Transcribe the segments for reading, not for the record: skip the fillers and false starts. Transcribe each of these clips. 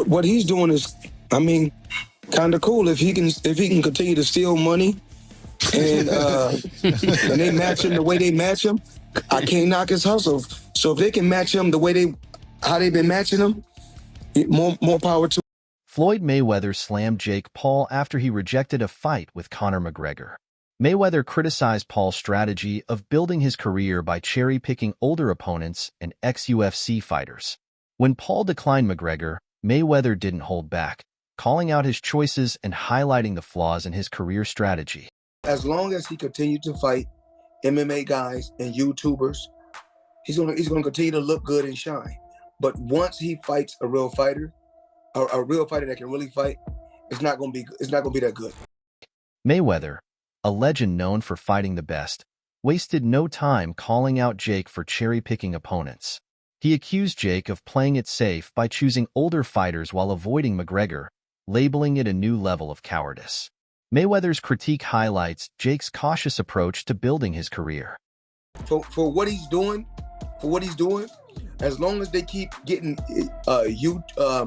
What he's doing is, I mean, kind of cool. If he can continue to steal money and and they match him the way they match him, I can't knock his hustle. So if they can match him the way how they've been matching him, more power to. Floyd Mayweather slammed Jake Paul after he rejected a fight with Conor McGregor. Mayweather criticized Paul's strategy of building his career by cherry-picking older opponents and ex-UFC fighters. When Paul declined McGregor, Mayweather didn't hold back, calling out his choices and highlighting the flaws in his career strategy. As long as he continued to fight MMA guys and YouTubers, he's gonna continue to look good and shine. But once he fights a real fighter, a real fighter that can really fight, it's not gonna be that good. Mayweather, a legend known for fighting the best, wasted no time calling out Jake for cherry-picking opponents. He accused Jake of playing it safe by choosing older fighters while avoiding McGregor, labeling it a new level of cowardice. Mayweather's critique highlights Jake's cautious approach to building his career. For what he's doing, as long as they keep getting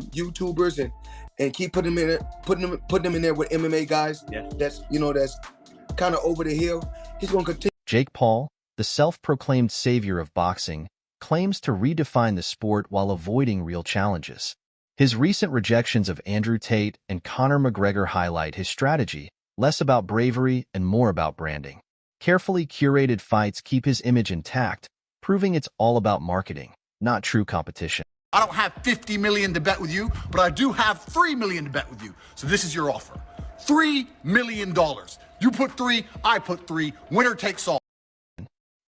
YouTubers and keep putting them in there with MMA guys, yeah, that's kind of over the hill, he's gonna continue. Jake Paul, the self-proclaimed savior of boxing, claims to redefine the sport while avoiding real challenges. His recent rejections of Andrew Tate and Conor McGregor highlight his strategy, less about bravery and more about branding. Carefully curated fights keep his image intact, proving it's all about marketing, not true competition. I don't have $50 million to bet with you, but I do have $3 million to bet with you. So this is your offer. $3 million. You put 3, I put 3, winner takes all.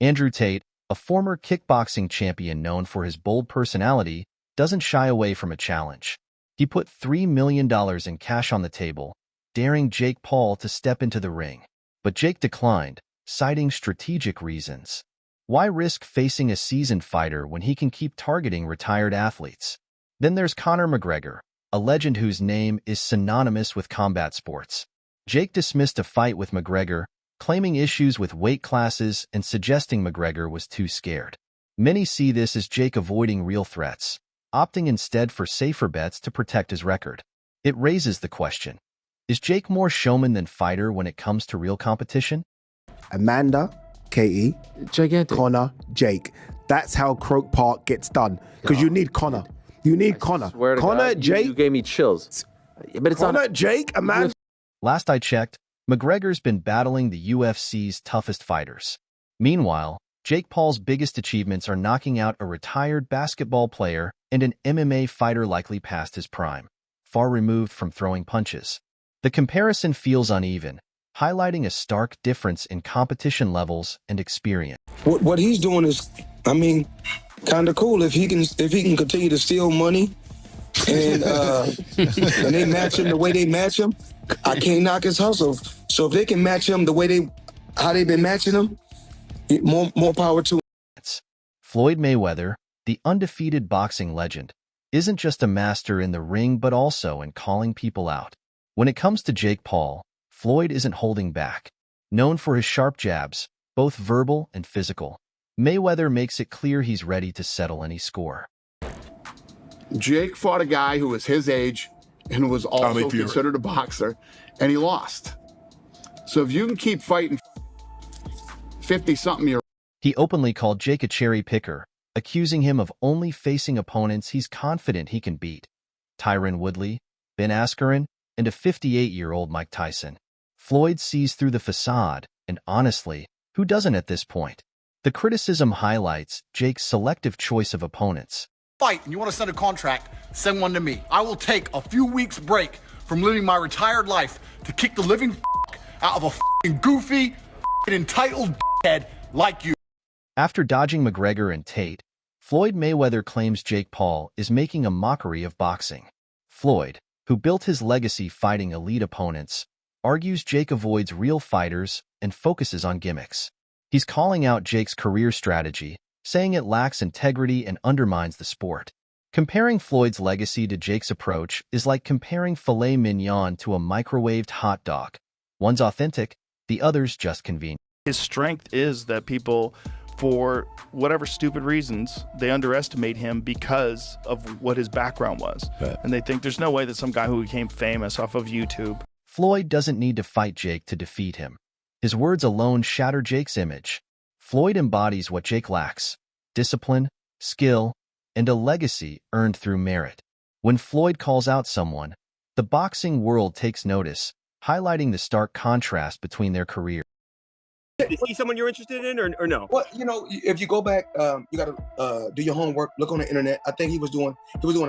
Andrew Tate, a former kickboxing champion known for his bold personality, doesn't shy away from a challenge. He put $3 million in cash on the table, daring Jake Paul to step into the ring. But Jake declined, citing strategic reasons. Why risk facing a seasoned fighter when he can keep targeting retired athletes? Then there's Conor McGregor, a legend whose name is synonymous with combat sports. Jake dismissed a fight with McGregor, claiming issues with weight classes and suggesting McGregor was too scared. Many see this as Jake avoiding real threats, opting instead for safer bets to protect his record. It raises the question, is Jake more showman than fighter when it comes to real competition? Amanda, Katie, gigantic. Conor, Jake. That's how Croke Park gets done. Because you need Conor. You need Conor. Conor, Jake. You gave me chills. But it's Conor, not Jake, Amanda. Last I checked, McGregor's been battling the UFC's toughest fighters. Meanwhile, Jake Paul's biggest achievements are knocking out a retired basketball player and an MMA fighter likely past his prime, far removed from throwing punches. The comparison feels uneven, highlighting a stark difference in competition levels and experience. What he's doing is, I mean, kind of cool. If he can continue to steal money and they match him the way they match him, I can't knock his hustle. So if they can match him the way how they've been matching him, more power to him. Floyd Mayweather, the undefeated boxing legend, isn't just a master in the ring but also in calling people out. When it comes to Jake Paul, Floyd isn't holding back. Known for his sharp jabs, both verbal and physical, Mayweather makes it clear he's ready to settle any score. Jake fought a guy who was his age and was also considered a boxer, and he lost. So if you can keep fighting 50-something year. He openly called Jake a cherry picker, accusing him of only facing opponents he's confident he can beat. Tyron Woodley, Ben Askren, and a 58-year-old Mike Tyson. Floyd sees through the facade, and honestly, who doesn't at this point? The criticism highlights Jake's selective choice of opponents. Fight and you want to send a contract, send one to me. I will take a few weeks break from living my retired life to kick the living out of a goofy, entitled head like you. After dodging McGregor and Tate, Floyd Mayweather claims Jake Paul is making a mockery of boxing. Floyd, who built his legacy fighting elite opponents, argues Jake avoids real fighters and focuses on gimmicks. He's calling out Jake's career strategy, saying it lacks integrity and undermines the sport. Comparing Floyd's legacy to Jake's approach is like comparing filet mignon to a microwaved hot dog. One's authentic, the other's just convenient. His strength is that people for whatever stupid reasons, they underestimate him because of what his background was. Right. And they think there's no way that some guy who became famous off of YouTube. Floyd doesn't need to fight Jake to defeat him. His words alone shatter Jake's image. Floyd embodies what Jake lacks: discipline, skill, and a legacy earned through merit. When Floyd calls out someone, the boxing world takes notice, highlighting the stark contrast between their careers. Is he someone you're interested in or no? Well, you know, if you go back, you got to do your homework, look on the internet. I think he was doing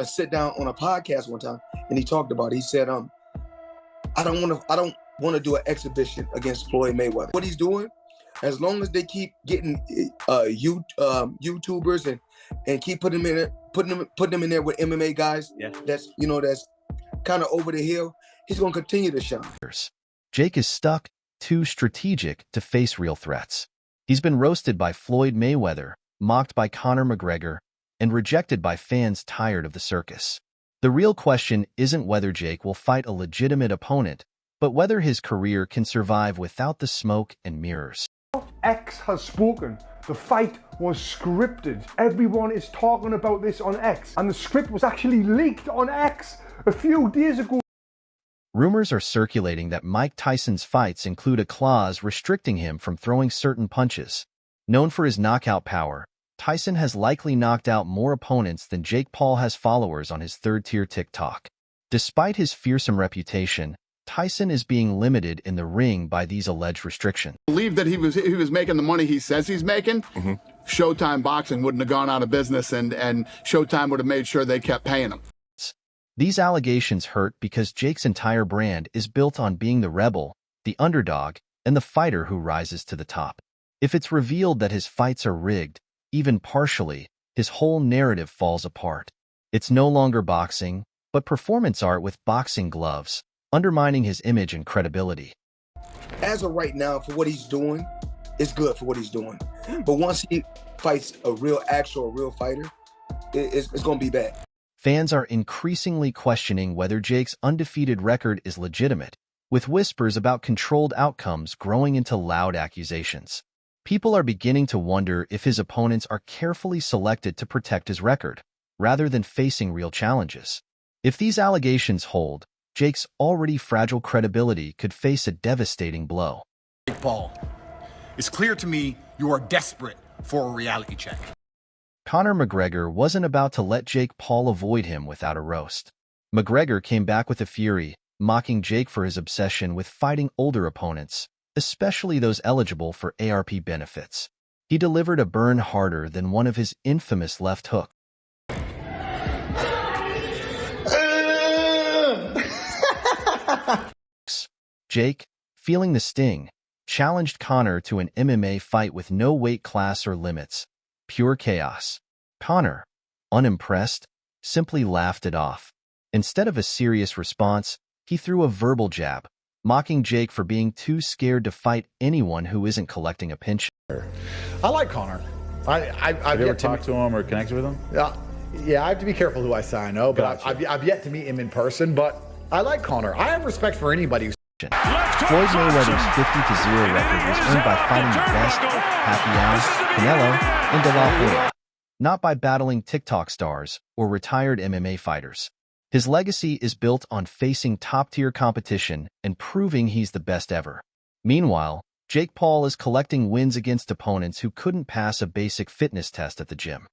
a sit down on a podcast one time, and he talked about it. He said, I don't want to do an exhibition against Floyd Mayweather. What he's doing, as long as they keep getting YouTubers and keep putting them in there with MMA guys, that's kind of over the hill, he's going to continue to shine. Jake is stuck, too strategic to face real threats. He's been roasted by Floyd Mayweather, mocked by Conor McGregor, and rejected by fans tired of the circus. The real question isn't whether Jake will fight a legitimate opponent, but whether his career can survive without the smoke and mirrors. X has spoken. The fight was scripted. Everyone is talking about this on X, and the script was actually leaked on X a few days ago. Rumors are circulating that Mike Tyson's fights include a clause restricting him from throwing certain punches. Known for his knockout power, Tyson has likely knocked out more opponents than Jake Paul has followers on his third-tier TikTok. Despite his fearsome reputation, Tyson is being limited in the ring by these alleged restrictions. I believe that he was making the money he says he's making. Showtime Boxing wouldn't have gone out of business, and Showtime would have made sure they kept paying him. These allegations hurt because Jake's entire brand is built on being the rebel, the underdog, and the fighter who rises to the top. If it's revealed that his fights are rigged, even partially, his whole narrative falls apart. It's no longer boxing, but performance art with boxing gloves, undermining his image and credibility. As of right now, for what he's doing, it's good for what he's doing. But once he fights a real fighter, it's going to be bad. Fans are increasingly questioning whether Jake's undefeated record is legitimate, with whispers about controlled outcomes growing into loud accusations. People are beginning to wonder if his opponents are carefully selected to protect his record, rather than facing real challenges. If these allegations hold, Jake's already fragile credibility could face a devastating blow. Jake Paul, it's clear to me you are desperate for a reality check. Conor McGregor wasn't about to let Jake Paul avoid him without a roast. McGregor came back with a fury, mocking Jake for his obsession with fighting older opponents, especially those eligible for ARP benefits. He delivered a burn harder than one of his infamous left hooks. Jake, feeling the sting, challenged Conor to an MMA fight with no weight class or limits. Pure chaos. Conor, unimpressed, simply laughed it off. Instead of a serious response, he threw a verbal jab, mocking Jake for being too scared to fight anyone who isn't collecting a pinch. I like Conor. Have you ever talked to him or connected with him? Yeah, I have to be careful who I say I know, but Gotcha. I've yet to meet him in person, but I like Conor. I have respect for anybody who's... Floyd Mayweather's 50-0 record was earned by fighting the best, Pacquiao, Canelo, and De La Hoya, not by battling TikTok stars or retired MMA fighters. His legacy is built on facing top-tier competition and proving he's the best ever. Meanwhile, Jake Paul is collecting wins against opponents who couldn't pass a basic fitness test at the gym.